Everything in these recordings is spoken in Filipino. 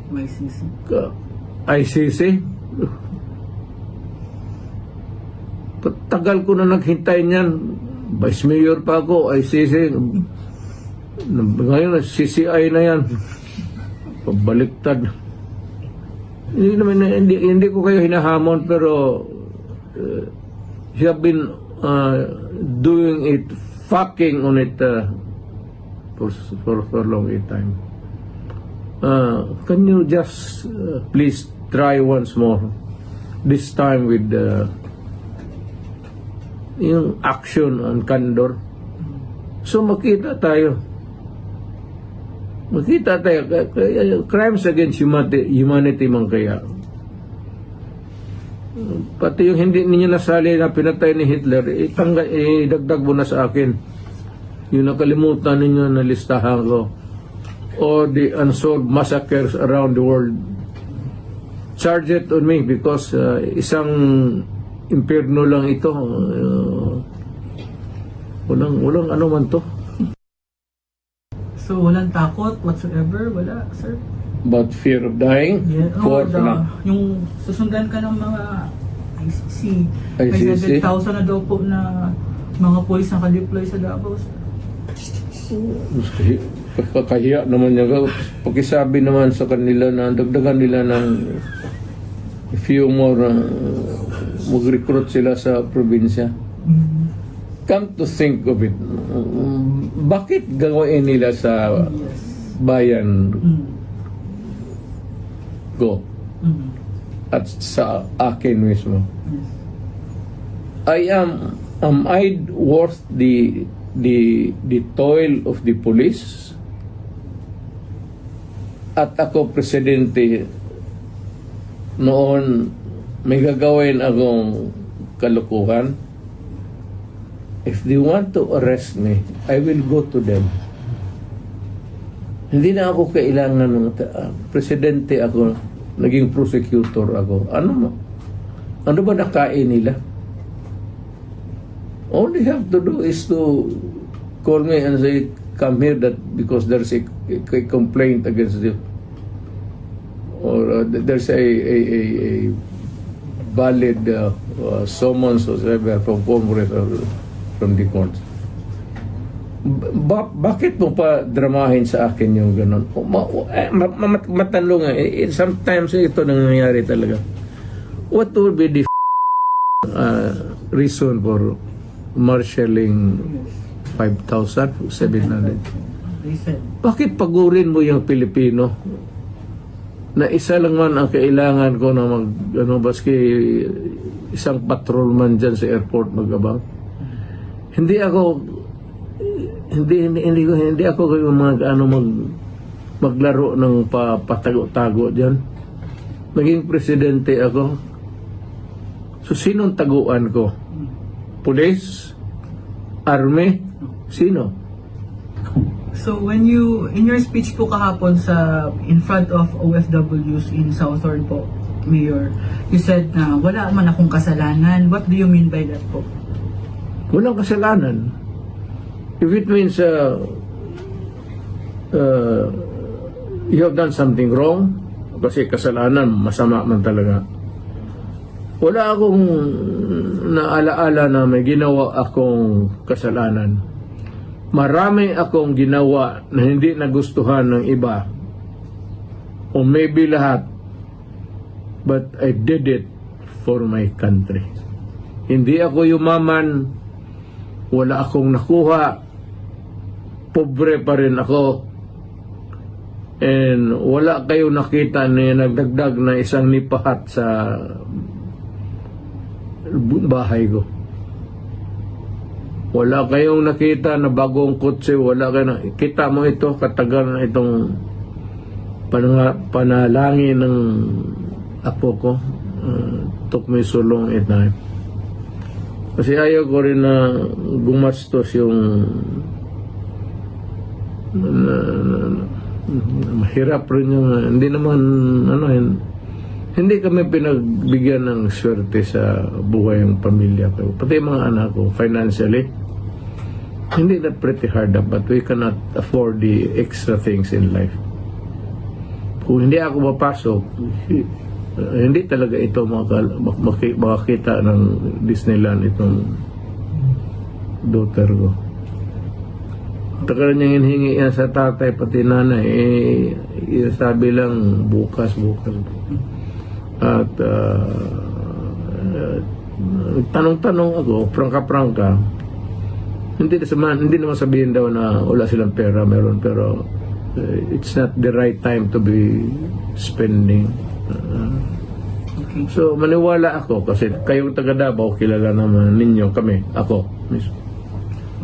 May sisi. ICC. Tagal ko na naghintay niyan. Vice Mayor pa ako, ICC. Ngayon, CCI na yan. Pabaliktad. Hindi ko kayo hinahamon, pero you have been doing it, fucking on it for long a time. Can you just please try once more? This time with yung action and candor. So makita tayo. Crimes against humanity man kaya. Pati yung hindi ninyo nasali na pinatay ni Hitler, idagdag mo na sa akin. Yung nakalimutan ninyo na listahan ko. Or the unsolved massacres around the world. Charge it on me because isang impyerno lang ito. Walang ano man to. So, walang takot whatsoever? Wala, sir? But fear of dying? Yeah. Yung susundan ka ng mga ICC. May 7,000 na daw po na mga polis na ka-deploy sa Davao, sir. Kakahiya naman niya. Pakisabi naman sa kanila na dagdagan nila ng few more mag-recruit sila sa probinsya. Come to think of it, bakit gawin nila sa bayan ko at sa akin mismo? Am I worth the toil of the police? At ako presidente noon, may gagawin akong kalukuhan. If they want to arrest me, I will go to them. Hindi na ako kailangan ng presidente ako, naging prosecutor ako. Ano ba nakain nila? All they have to do is to call me and say, come here that because there's a complaint against you. Or there's a valid summons or whatever from Congress or from the court. Bakit mo pa dramahin sa akin yung gano'n? Matanong sometimes ito nangyayari talaga. What would be the reason for marshalling 5,700? Bakit pagurin mo yung Pilipino? Na isa lang man ang kailangan ko na baski isang patrolman dyan sa airport magabang. Hindi ako maglaro ng patago-tago diyan. Naging presidente ako. So sinong taguan ko? Police? Army? Sino? So when you in your speech po kahapon in front of OFWs in Southern po, Mayor, you said na wala man akong kasalanan. What do you mean by that po? Walang kasalanan. If it means you have done something wrong, kasi kasalanan, masama man talaga. Wala akong naalaala na may ginawa akong kasalanan. Marami akong ginawa na hindi nagustuhan ng iba. O maybe lahat. But I did it for my country. Hindi ako yumaman. Wala akong nakuha. Pobre pa rin ako. And wala kayo nakita na nagdagdag na isang nipahat sa bahay ko. Wala kayong nakita na bagong kotse. Wala kayong kita mo ito, katagal na itong panalangin ng apo ko. Took me so long at night. Kasi ayaw ko rin na gumastos yung mahirap rin yung hindi naman hindi kami pinagbigyan ng swerte sa buhay ng pamilya ko. Pati mga anak ko financially hindi that pretty hard but we cannot afford the extra things in life. kung hindi ako mapasok, hindi talaga ito makakita ng Disneyland itong daughter ko. Tagal niyang hinihingi yan sa tatay pati nanay, sabi lang bukas. At tanong-tanong ako, prangka-prangka, hindi naman sabihin daw na wala silang pera, meron, pero it's not the right time to be spending. Okay. So maniwala ako kasi kayong taga Davao, kilala naman ninyo kami, ako mismo.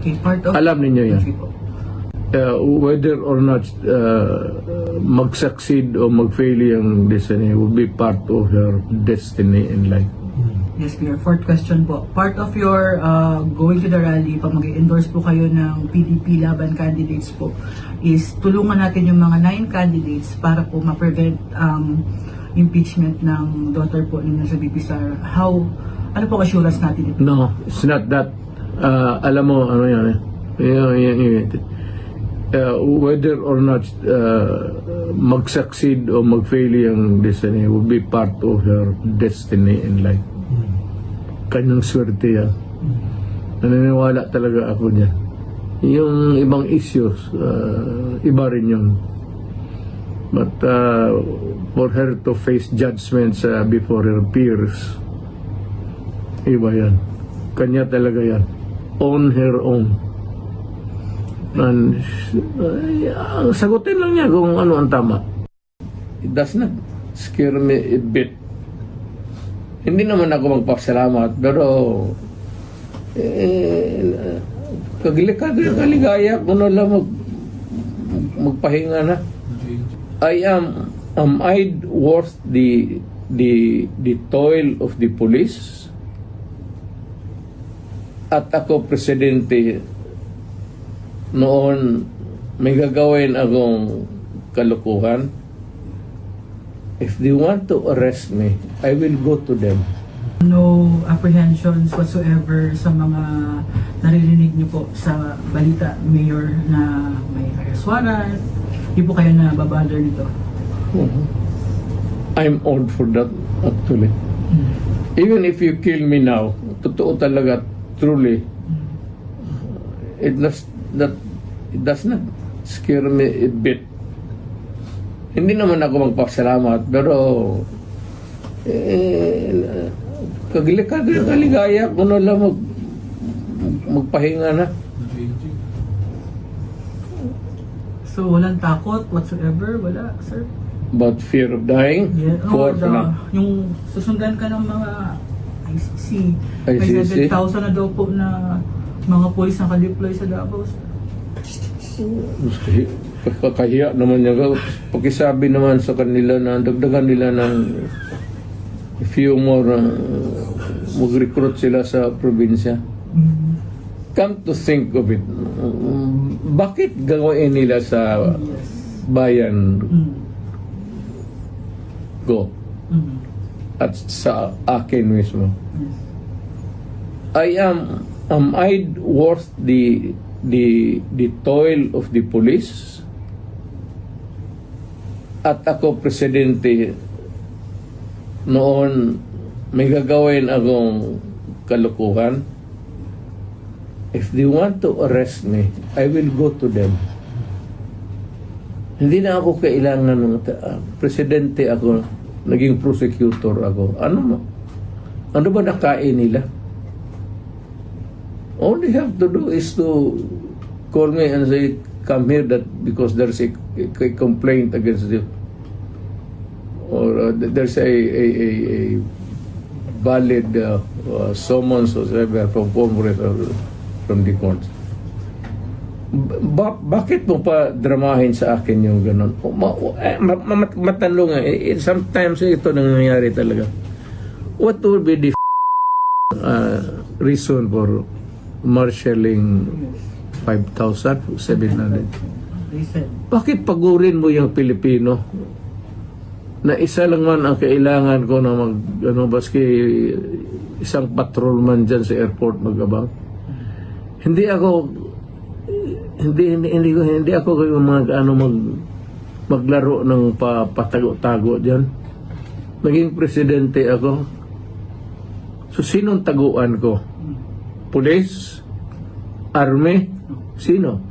Okay, part of... Alam ninyo yan. Okay po. Whether or not mag-succeed o mag-fail yung destiny will be part of your destiny in life. Yes, Mayor. Fourth question po. Part of your going to the rally, pag mag-endorse po kayo ng PDP laban candidates po, is tulungan natin yung mga 9 candidates para po ma-prevent impeachment ng daughter po ninyo sa BP Sara. Ano po assurance natin ito? No, it's not that. Alam mo, ano yan whether or not mag-succeed o mag-fail yung destiny will be part of your destiny in life. Kanyang swerte yan. Naniniwala talaga ako dyan. Yung ibang issues, iba rin yun. But for her to face judgments before her peers, iba yan. Kanya talaga yan. On her own. And sagutin lang niya kung ano ang tama. It does not scare me a bit. Hindi naman ako magpasalamat, pero kaligaya ko na lang magpahinga na. Am I worth the toil of the police? At ako presidente noon, may gagawin akong kalukuhan. If they want to arrest me, I will go to them. No apprehensions whatsoever sa mga naririnig niyo po sa balita, Mayor, na may arrest warrant? Hindi po kayo na babother nito? I'm old for that, actually. Even if you kill me now, totoo talaga, truly, it does not scare me a bit. Hindi naman ako magpasalamat, pero kaligaya ko na lang magpahinga na. So, walang takot whatsoever? Wala, sir? But fear of dying? Yeah. Yung susundan ka ng mga ICC. May 7,000 na daw po na mga pulis na ka-deploy sa Davao, sir. Kakahiya naman niya. Pakisabi naman sa kanila na dagdagan nila ng few more mag-recruit sila sa probinsya. Come to think of it, bakit gawin nila sa bayan ko at sa akin mismo? Am I worth the toil of the police? At ako presidente noon, may gagawin akong kalukuhan. If they want to arrest me, I will go to them. Hindi na ako kailangan ng presidente ako, naging prosecutor ako. Ano ba nakain nila? All they have to do is to call me and say, come here that because there's a complaint against you. Or there's a valid summons or whatever from Congress or from the courts. Bakit mo pa dramahin sa akin yung gano'n? Matanong sometimes ito nangyayari talaga. What would be the reason for marshalling 5,700? Bakit pagurin mo yung Pilipino? Na isa lang man ang kailangan ko na baski isang patrolman dyan sa airport magabang. Hindi ako yung maglaro ng patago-tago dyan. Naging presidente ako. So, sinong taguan ko? Police? Army? Sino?